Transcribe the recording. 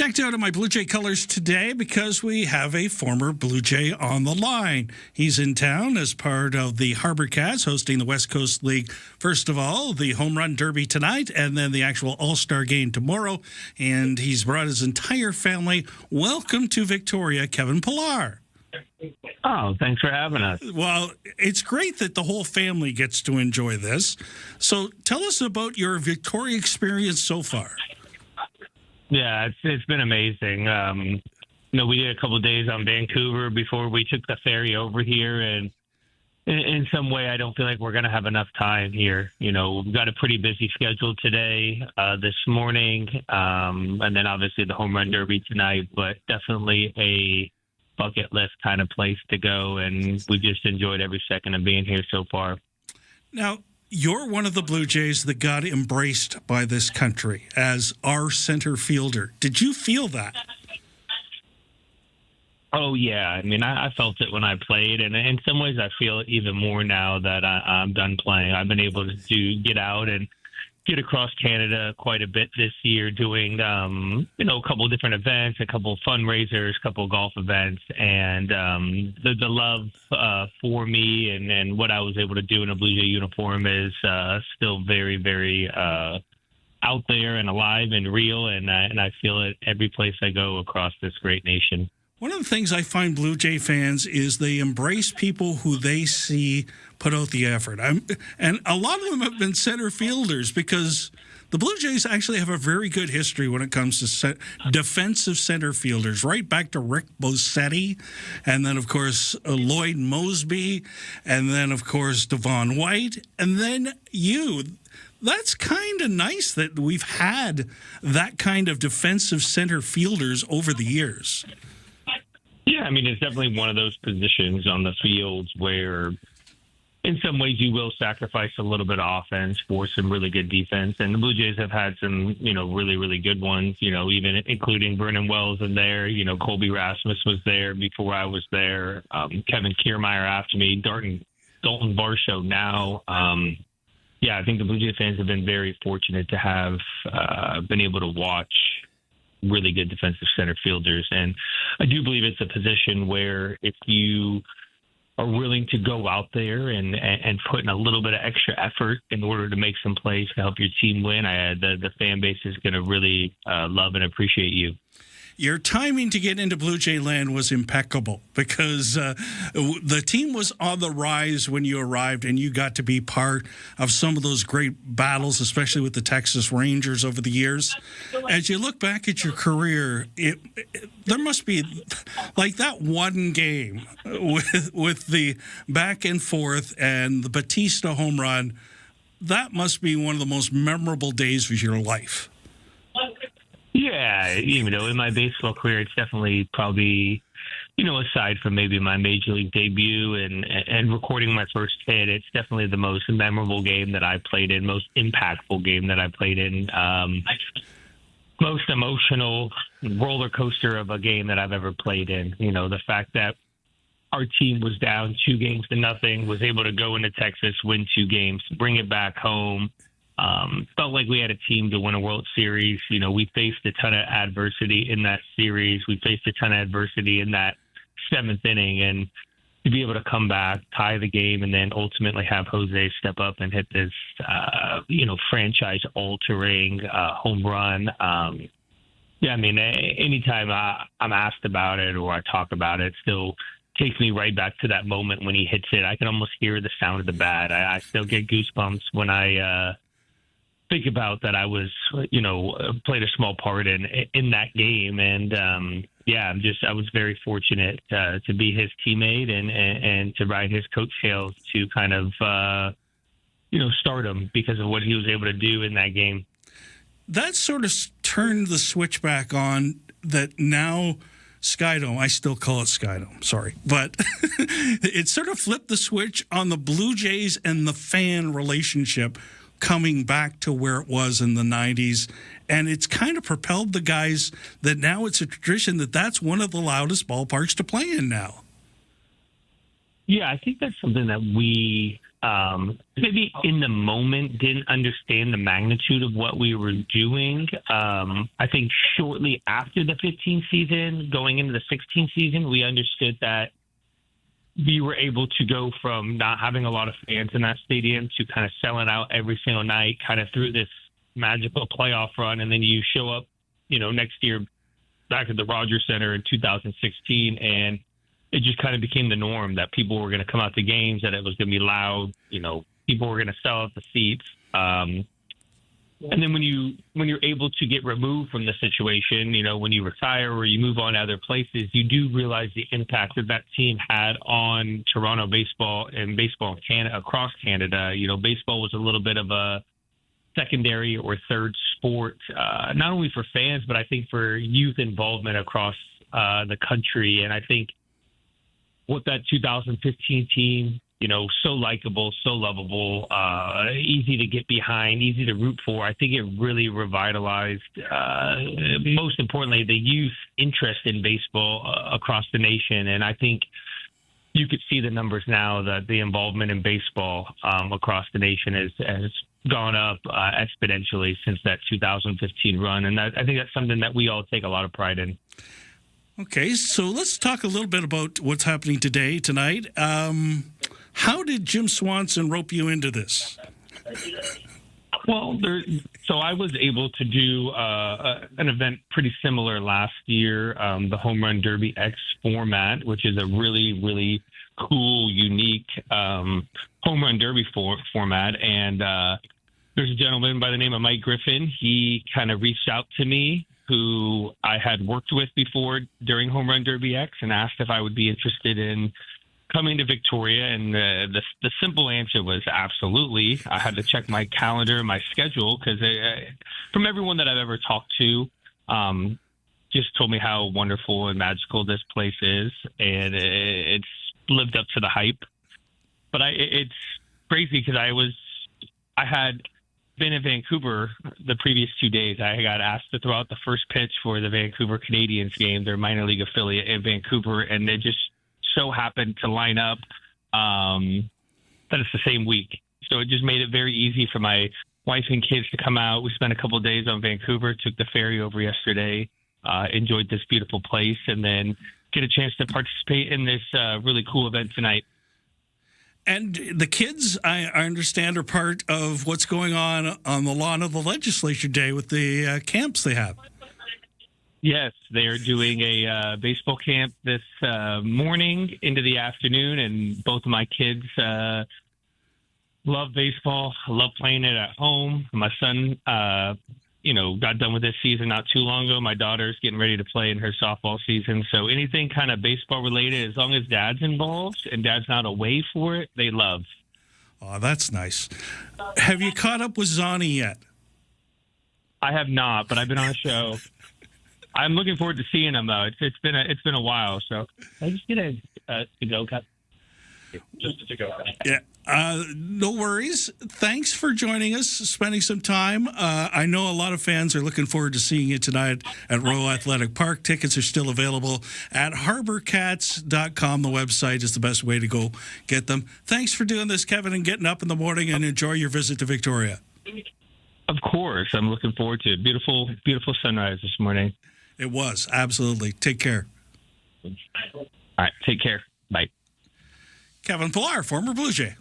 Decked out in my Blue Jay colors today because we have a former Blue Jay on the line. He's in town as part of the Harbor Cats hosting the West Coast League. First of all, the Home Run Derby tonight and then the actual All-Star game tomorrow. And he's brought his entire family. Welcome to Victoria, Kevin Pillar. Oh, thanks for having us. Well, it's great that the whole family gets to enjoy this. So tell us about your Victoria experience so far. Yeah, it's been amazing. We did a couple of days on Vancouver before we took the ferry over here, and in some way, I don't feel like we're going to have enough time here. We've got a pretty busy schedule today, this morning, and then obviously the Home Run Derby tonight, but definitely a bucket list kind of place to go, and we just enjoyed every second of being here so far. Now, you're one of the Blue Jays that got embraced by this country as our center fielder. Did you feel that? Oh, yeah. I mean, I felt it when I played, and in some ways I feel it even more now that I'm done playing. I've been able to get out and get across Canada quite a bit this year doing, a couple of different events, a couple of fundraisers, a couple of golf events, and the love for me and what I was able to do in a Blue Jay uniform is still very, very out there and alive and real, and I feel it every place I go across this great nation. One of the things I find Blue Jay fans is they embrace people who they see put out the effort. And a lot of them have been center fielders because the Blue Jays actually have a very good history when it comes to defensive center fielders, right back to Rick Bosetti, and then, of course, Lloyd Mosby, and then, of course, Devon White, and then you. That's kind of nice that we've had that kind of defensive center fielders over the years. Yeah, I mean, it's definitely one of those positions on the field where in some ways you will sacrifice a little bit of offense for some really good defense. And the Blue Jays have had some, really, really good ones, even including Vernon Wells in there. Colby Rasmus was there before I was there. Kevin Kiermaier after me, Dalton Varsho now. I think the Blue Jays fans have been very fortunate to have been able to watch really good defensive center fielders. And I do believe it's a position where if you are willing to go out there and put in a little bit of extra effort in order to make some plays to help your team win, the fan base is going to really love and appreciate you. Your timing to get into Blue Jay land was impeccable because the team was on the rise when you arrived, and you got to be part of some of those great battles, especially with the Texas Rangers over the years. As you look back at your career, there must be like that one game with the back and forth and the Batista home run. That must be one of the most memorable days of your life. Yeah, in my baseball career, it's definitely probably, aside from maybe my major league debut and recording my first hit, it's definitely the most memorable game that I played in, most impactful game that I played in, most emotional roller coaster of a game that I've ever played in. The fact that our team was down 2-0, was able to go into Texas, win 2 games, bring it back home. Felt like we had a team to win a World Series. We faced a ton of adversity in that series. We faced a ton of adversity in that 7th inning, and to be able to come back, tie the game, and then ultimately have Jose step up and hit this, franchise-altering home run. Anytime I'm asked about it or I talk about it, still takes me right back to that moment when he hits it. I can almost hear the sound of the bat. I still get goosebumps when I think about that I was, played a small part in that game. And, I was very fortunate to be his teammate and to ride his coattails to kind of, start him because of what he was able to do in that game. That sort of turned the switch back on that now Skydome, I still call it Skydome, sorry. But it sort of flipped the switch on the Blue Jays and the fan relationship coming back to where it was in the 90s. And it's kind of propelled the guys that now it's a tradition that's one of the loudest ballparks to play in now. Yeah, I think that's something that we maybe in the moment didn't understand the magnitude of what we were doing. I think shortly after the 15th season, going into the 16th season, we understood that we were able to go from not having a lot of fans in that stadium to kind of selling out every single night, kind of through this magical playoff run. And then you show up, next year back at the Rogers Center in 2016, and it just kind of became the norm that people were going to come out to games, that it was going to be loud, people were going to sell out the seats. And then when you're able to get removed from the situation, when you retire or you move on to other places, you do realize the impact that that team had on Toronto baseball and baseball in Canada, across Canada. Baseball was a little bit of a secondary or third sport, not only for fans, but I think for youth involvement across the country. And I think what that 2015 team, so likable, so lovable, easy to get behind, easy to root for. I think it really revitalized, most importantly, the youth interest in baseball across the nation. And I think you could see the numbers now that the involvement in baseball across the nation has gone up exponentially since that 2015 run. And I think that's something that we all take a lot of pride in. Okay, so let's talk a little bit about what's happening tonight. How did Jim Swanson rope you into this? Well, so I was able to do an event pretty similar last year, the Home Run Derby X format, which is a really, really cool, unique Home Run Derby format. And there's a gentleman by the name of Mike Griffin. He kind of reached out to me, who I had worked with before during Home Run Derby X, and asked if I would be interested in coming to Victoria. And the simple answer was absolutely. I had to check my calendar, my schedule, because from everyone that I've ever talked to, just told me how wonderful and magical this place is, and it's lived up to the hype. But it's crazy because I had been in Vancouver the previous 2 days. I got asked to throw out the first pitch for the Vancouver Canadians game, their minor league affiliate in Vancouver, and it just so happened to line up that it's the same week. So it just made it very easy for my wife and kids to come out. We spent a couple of days on Vancouver, took the ferry over yesterday, enjoyed this beautiful place, and then get a chance to participate in this really cool event tonight. And the kids, I understand, are part of what's going on the lawn of the legislature day with the camps they have. Yes, they are doing a baseball camp this morning into the afternoon, and both of my kids love baseball, love playing it at home. My son, got done with this season not too long ago. My daughter's getting ready to play in her softball season. So anything kind of baseball related, as long as Dad's involved and Dad's not away for it, they love. Oh, that's nice. Have you caught up with Zani yet? I have not, but I've been on a show. I'm looking forward to seeing him though. It's been a while. So I just get a to-go cup. Just a to-go cup. Yeah. No worries. Thanks for joining us, spending some time. I know a lot of fans are looking forward to seeing you tonight at Rowe Athletic Park. Tickets are still available at harborcats.com. The website is the best way to go get them. Thanks for doing this, Kevin, and getting up in the morning, and enjoy your visit to Victoria. Of course. I'm looking forward to it. Beautiful, beautiful sunrise this morning. It was. Absolutely. Take care. All right. Take care. Bye. Kevin Pillar, former Blue Jay.